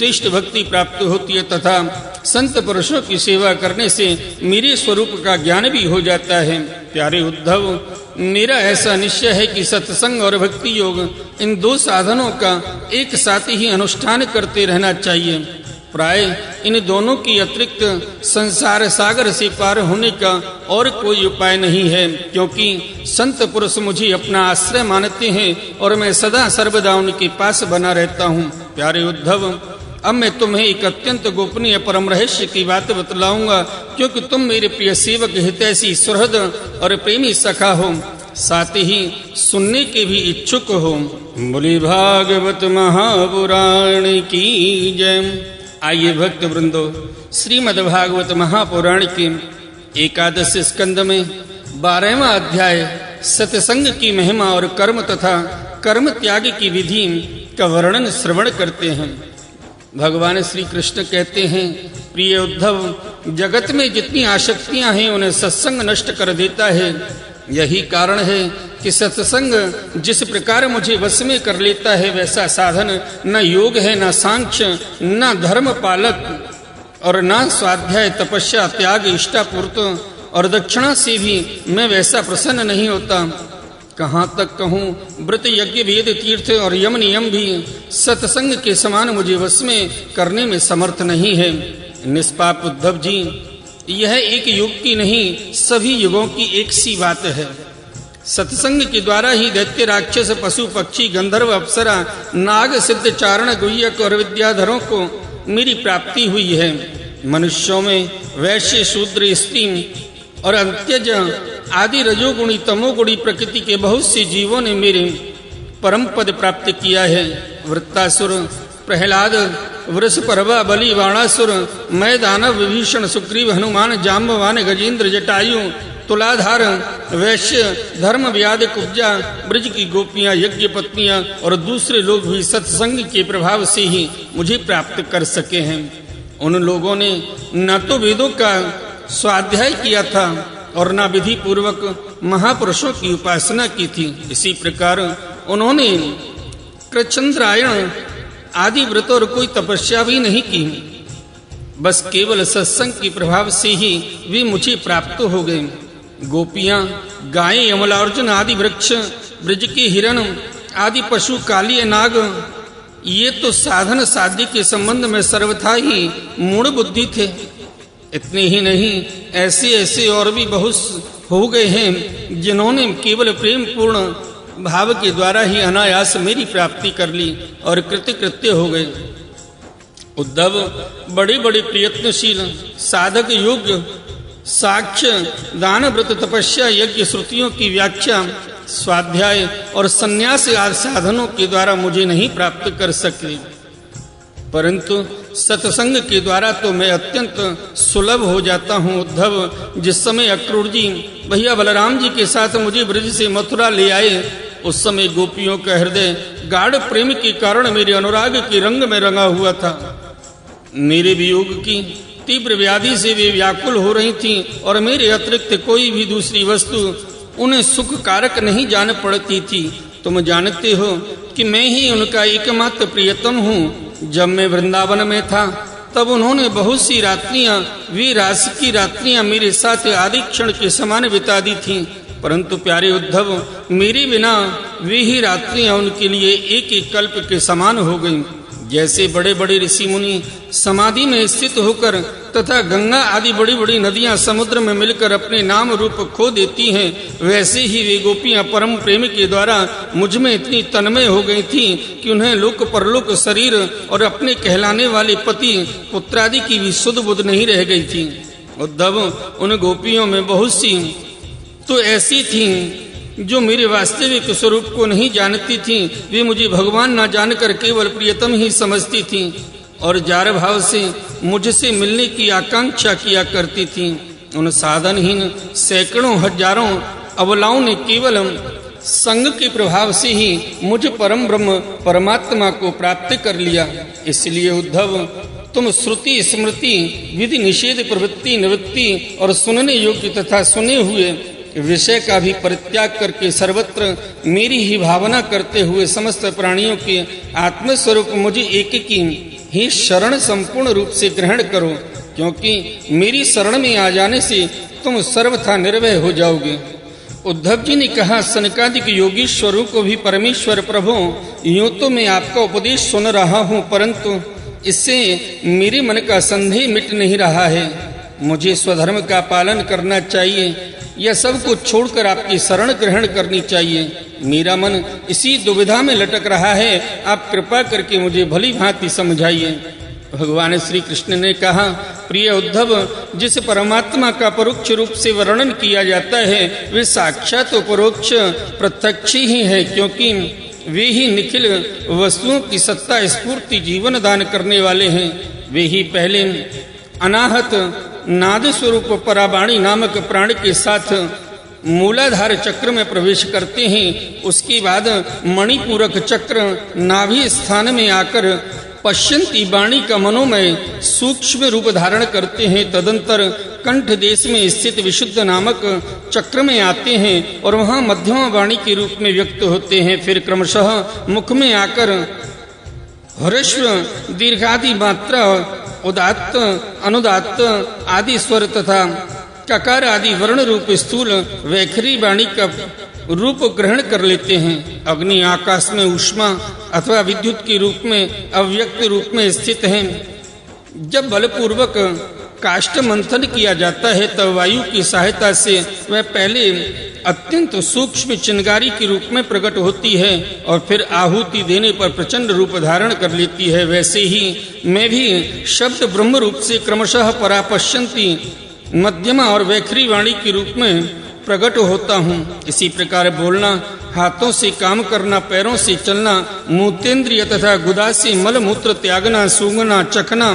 श्रेष्ठ भक्ति प्राप्त होती है तथा संत पुरुषों की सेवा करने से मेरे स्वरूप का ज्ञान भी हो जाता है। प्यारे उद्धव, मेरा ऐसा निश्चय है कि सत्संग और भक्ति योग इन दो साधनों का एक साथ ही अनुष्ठान करते रहना चाहिए। प्राय इन दोनों की अतिरिक्त संसार सागर से पार होने का और कोई उपाय नहीं है, क्योंकि संत पुरुष मुझे अपना आश्रय मानते हैं और मैं सदा सर्वदा उनके पास बना रहता हूँ। प्यारे उद्धव, अब मैं तुम्हें एक अत्यंत गोपनीय परम रहस्य की बात बतलाऊंगा, क्योंकि तुम मेरे प्रिय सेवक हितैषी सुहृद और प्रेमी सखा हो, साथ ही सुनने के भी इच्छुक हो। बोले भागवत महापुराण की जय। आइए भक्त वृंदो, श्रीमद् भागवत महापुराण के एकादश स्कंद में 12वां अध्याय सत्संग की महिमा और कर्म तथा कर्म त्याग की विधि का वर्णन श्रवण करते हैं। भगवान श्री कृष्ण कहते हैं, प्रिय उद्धव, जगत में जितनी आसक्तियां हैं उन्हें सत्संग नष्ट कर देता है। यही कारण है कि सत्संग जिस प्रकार मुझे वश में कर लेता है, वैसा साधन न योग है, न सांख्य, न धर्म पालक और न स्वाध्याय तपस्या त्याग इष्टापूर्त और दक्षिणा से भी मैं वैसा प्रसन्न नहीं होता। कहाँ तक कहूँ, व्रत यज्ञ वेद तीर्थ और यम नियम भी सत्संग के समान मुझे वश में करने में समर्थ नहीं है। निष्पाप उद्धव जी, यह एक युग की नहीं, सभी युगों की एक सी बात है। सत्संग के द्वारा ही दैत्य राक्षस पशु पक्षी गंधर्व अप्सरा नाग सिद्ध चारण गुह्यक और विद्याधरों को मेरी प्राप्ति हुई है। मनुष्यों में वैश्य शूद्र स्त्री और अंत्यज आदि रजोगुणी तमोगुणी प्रकृति के बहुत से जीवों ने मेरे परम पद प्राप्त किया है। वृत्तासुर, प्रहलाद, वृषपर्वा, बलि, बाणासुर, मैं, दानव, विभीषण, सुग्रीव, हनुमान, जाम्बवान, गजेंद्र, जटायु, तुलाधार, वैश्य, धर्म व्याध, कुब्जा, ब्रज की गोपियां, यज्ञ पत्नियां और दूसरे लोग भी सत्संग के प्रभाव से ही मुझे प्राप्त कर सके हैं। उन लोगों ने न तो वेदों का स्वाध्याय किया था और न विधि पूर्वक महापुरुषों की उपासना की थी। इसी प्रकार उन्होंने कृच्छ्रायण आदि व्रत और कोई तपस्या भी नहीं की। बस केवल सत्संग के प्रभाव से ही वे मुझे प्राप्त हो गए। गोपियां, गायें, यमलार्जुन आदि वृक्ष, ब्रज के हिरण आदि पशु, कालिय नाग, ये तो साधन साध्य के संबंध में सर्वथा ही मूढ़ बुद्धि थे। इतने ही नहीं, ऐसे ऐसे और भी बहुत हो गए हैं जिन्होंने केवल प्रेम पूर्ण भाव के द्वारा ही अनायास मेरी प्राप्ति कर ली और कृतकृत्य हो गए। उद्धव, बड़े बड़े प्रयत्नशील साधक योग्य साक्ष्य दान व्रत तपस्या यज्ञ श्रुतियों की व्याख्या स्वाध्याय और संन्यास आदि साधनों के द्वारा मुझे नहीं प्राप्त कर सके, परंतु सत्संग के द्वारा तो मैं अत्यंत सुलभ हो जाता हूँ। उद्धव, जिस समय अक्रूर जी भैया बलराम जी के साथ मुझे ब्रज से मथुरा ले आए, उस समय गोपियों का हृदय गाढ़ प्रेम के कारण मेरे अनुराग के रंग में रंगा हुआ था। मेरे वियोग की तीव्र व्याधि से वे व्याकुल हो रही थीं और मेरे अतिरिक्त कोई भी दूसरी वस्तु उन्हें सुख कारक नहीं जान पड़ती थी। तुम जानते हो कि मैं ही उनका एकमात्र प्रियतम हूँ। जब मैं वृंदावन में था तब उन्होंने बहुत सी रात्रियां, वे रास की रात्रियां मेरे साथ आदि क्षण के समान बिता दी थीं, परंतु प्यारे उद्धव, मेरे बिना वे ही रात्रियां उनके लिए एक एक कल्प के समान हो गईं। जैसे बड़े बड़े ऋषि मुनि समाधि में स्थित होकर तथा गंगा आदि बड़ी बड़ी नदियां समुद्र में मिलकर अपने नाम रूप खो देती हैं, वैसे ही वे गोपियां परम प्रेम के द्वारा मुझ में इतनी तन्मय हो गई थीं कि उन्हें लोक परलोक शरीर और अपने कहलाने वाले पति पुत्रादि की भी सुध बुध नहीं रह गई थी। उद्धव, उन गोपियों में बहुत सी तो ऐसी थीं जो मेरे वास्तविक स्वरूप को नहीं जानती थीं। वे मुझे भगवान न जानकर केवल प्रियतम ही समझती थीं और जार भाव से मुझसे मिलने की आकांक्षा किया करती थीं। उन साधनहीन सैकड़ों हजारों अबलाओं ने केवल संग के प्रभाव से ही मुझ परम ब्रह्म परमात्मा को प्राप्त कर लिया। इसलिए उद्धव, तुम श्रुति स्मृति विधि निषेध प्रवृत्ति निवृत्ति और सुनने योग्य तथा सुने हुए विषय का भी परित्याग करके सर्वत्र मेरी ही भावना करते हुए समस्त प्राणियों के आत्मस्वरूप मुझे एक की ही शरण संपूर्ण रूप से ग्रहण करो, क्योंकि मेरी शरण में आ जाने से तुम सर्वथा निर्भय हो जाओगे। उद्धव जी ने कहा, सनकादिक योगीश्वरों को भी परमेश्वर प्रभु, यूं तो मैं आपका उपदेश सुन रहा हूँ, परंतु इससे मेरे मन का संदेह मिट नहीं रहा है। मुझे स्वधर्म का पालन करना चाहिए या सब कुछ छोड़कर आपकी शरण ग्रहण करनी चाहिए। मेरा मन इसी दुविधा में लटक रहा है, आप कृपा करके मुझे भली भांति समझाइए। भगवान श्री कृष्ण ने कहा, प्रिय उद्धव, जिस परमात्मा का परोक्ष रूप से वर्णन किया जाता है वे साक्षात परोक्ष प्रत्यक्ष ही है, क्योंकि वे ही निखिल वस्तुओं की सत्ता स्फूर्ति जीवन दान करने वाले हैं। वे ही पहले अनाहत नाद स्वरूप पराबाणी नामक प्राण के साथ मूलाधार चक्र में प्रवेश करते हैं। उसके बाद मणिपूरक चक्र नाभि स्थान में आकर पश्यंती वाणी का मनोमय सूक्ष्म रूप धारण करते हैं। तदंतर कंठ देश में स्थित विशुद्ध नामक चक्र में आते हैं और वहां मध्यमा वाणी के रूप में व्यक्त होते हैं। फिर क्रमशः मुख में आकर ह्रस्व दीर्घादि मात्रा, उदात्त अनुदात्त आदि स्वर तथा ककार आदि वर्ण रूप स्थूल वैखरी वाणी का रूप ग्रहण कर लेते हैं। अग्नि आकाश में ऊष्मा अथवा विद्युत के रूप में अव्यक्त रूप में स्थित हैं। जब बलपूर्वक काष्ठ मंथन किया जाता है तब वायु की सहायता से वह पहले अत्यंत सूक्ष्म चिंगारी के रूप में प्रकट होती है और फिर आहुति देने पर प्रचंड रूप धारण कर लेती है। वैसे ही मैं भी शब्द ब्रह्म रूप से क्रमशः परापश्यंती मध्यमा और वैखरी वाणी के रूप में प्रकट होता हूँ। इसी प्रकार बोलना, हाथों से काम करना, पैरों से चलना, मूत्रेंद्रिय तथा गुदा से मल मूत्र त्यागना, सूंघना, चखना,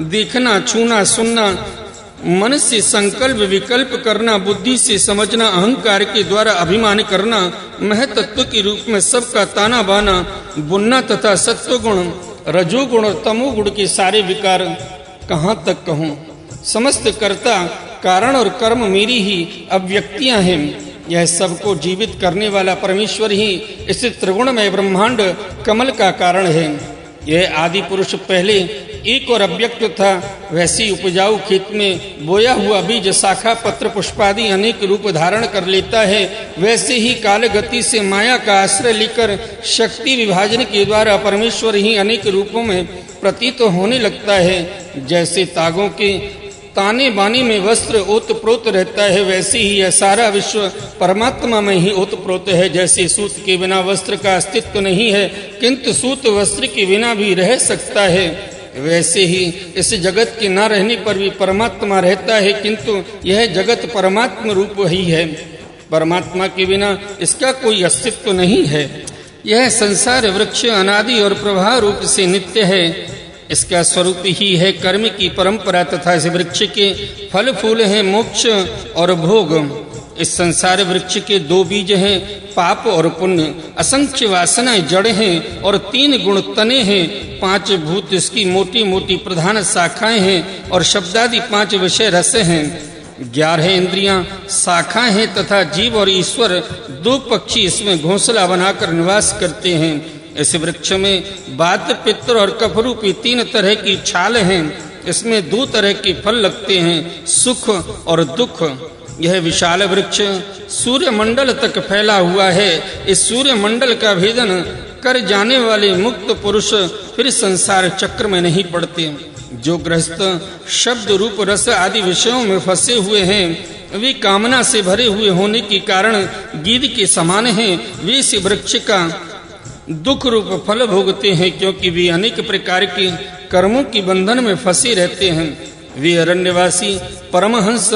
देखना, छूना, सुनना, मन से संकल्प विकल्प करना, बुद्धि से समझना, अहंकार के द्वारा अभिमान करना, महतत्व के रूप में सबका ताना बाना, बुनना तथा सत्वगुण, रजोगुण और तमोगुण के सारे विकार कहाँ तक कहूँ। समस्त कर्ता, कारण और कर्म मेरी ही अव्यक्तियां हैं। यह सबको जीवित करने वाला परमेश्वर ही इस त्रिगुणमय ब्रह्मांड कमल का कारण है। यह आदि पुरुष पहले एक और अव्यक्त था, वैसी उपजाऊ खेत में बोया हुआ बीज शाखा पत्र पुष्पादि अनेक रूप धारण कर लेता है। वैसे ही काल गति से माया का आश्रय लेकर शक्ति विभाजन के द्वारा परमेश्वर ही अनेक रूपों में प्रतीत होने लगता है। जैसे तागों के ताने बाने में वस्त्र ओतप्रोत रहता है, वैसे ही यह सारा विश्व परमात्मा में ही ओतप्रोत है। जैसे सूत के बिना वस्त्र का अस्तित्व नहीं है, किंतु सूत वस्त्र के बिना भी रह सकता है, वैसे ही इस जगत के न रहने पर भी परमात्मा रहता है, किंतु यह जगत परमात्मा रूप ही है। परमात्मा के बिना इसका कोई अस्तित्व नहीं है। यह संसार वृक्ष अनादि और प्रवाह रूप से नित्य है। इसका स्वरूप ही है कर्म की परंपरा तथा इस वृक्ष के फल फूल हैं मोक्ष और भोग। इस संसार वृक्ष के दो बीज हैं, पाप और पुण्य। असंख्य वासनाएं जड़ हैं और 3 गुण तने हैं। 5 भूत इसकी मोटी मोटी प्रधान शाखाएं हैं और शब्दादि 5 विषय रस हैं। 11 इंद्रियां शाखाएं हैं तथा जीव और ईश्वर 2 पक्षी इसमें घोंसला बनाकर निवास करते हैं। इस वृक्ष में वात, पित्त और कफ रूपी 3 तरह की छाल हैं। इसमें 2 तरह के फल लगते हैं, सुख और दुख। यह विशाल वृक्ष सूर्य मंडल तक फैला हुआ है। इस सूर्य मंडल का भेदन कर जाने वाले मुक्त पुरुष फिर संसार चक्र में नहीं पड़ते। जो गृहस्थ शब्द रूप रस आदि विषयों में फंसे हुए हैं, वे कामना से भरे हुए होने के कारण गीध के समान हैं। वे इस वृक्ष का दुख रूप फल भोगते हैं, क्योंकि वे अनेक प्रकार के कर्मों के बंधन में फंसे रहते हैं। वे अरण्यवासी परमहंस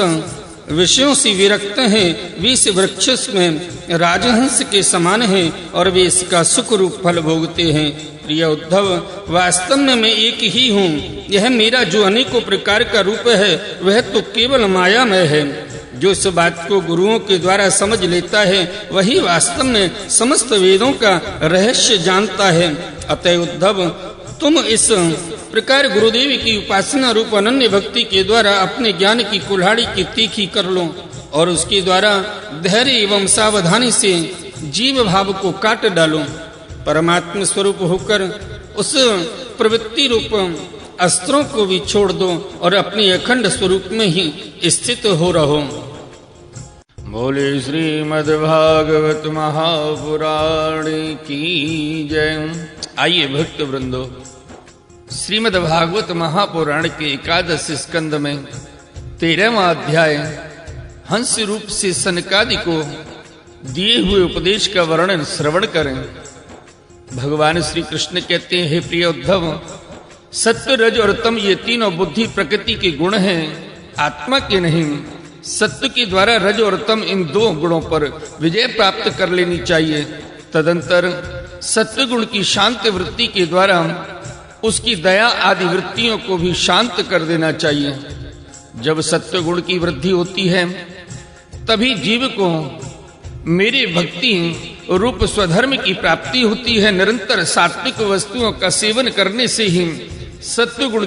विषयों से विरक्त हैं। वे इस वृक्ष में राजहंस के समान हैं और वे इसका सुख रूप फल भोगते हैं। प्रिय उद्धव, वास्तव में मैं एक ही हूँ। यह मेरा जो अनेकों प्रकार का रूप है वह तो केवल मायामय है। जो इस बात को गुरुओं के द्वारा समझ लेता है वही वास्तव में समस्त वेदों का रहस्य जानता है। अतः उद्धव, तुम इस प्रकार गुरुदेव की उपासना रूप अनन्य भक्ति के द्वारा अपने ज्ञान की कुल्हाड़ी की तीखी कर लो और उसके द्वारा धैर्य एवं सावधानी से जीव भाव को काट डालो। परमात्म स्वरूप होकर उस प्रवृत्ति रूप अस्त्रों को भी छोड़ दो और अपनी अखंड स्वरूप में ही स्थित हो रहो। बोले श्रीमद्भागवत महापुराण की जय। आइए भक्त वृंदो, श्रीमद्भागवत महापुराण के 11 स्कंद में 13वां अध्याय हंस रूप से सनकादि को दिए हुए उपदेश का वर्णन श्रवण करें। भगवान श्री कृष्ण कहते हैं, हे प्रिय उद्धव, सत्व रज और तम ये तीनों बुद्धि प्रकृति के गुण हैं, आत्मा के नहीं। सत्व के द्वारा रज और तम इन दो गुणों पर विजय प्राप्त कर लेनी चाहिए। तदंतर सत्व गुण की शांत वृत्ति के द्वारा उसकी दया आदि वृत्तियों को भी शांत कर देना चाहिए। जब सत्व गुण की वृद्धि होती है तभी जीव को मेरे भक्ति रूप स्वधर्म की प्राप्ति होती है। निरंतर सात्विक वस्तुओं का सेवन करने से ही सत्व गुण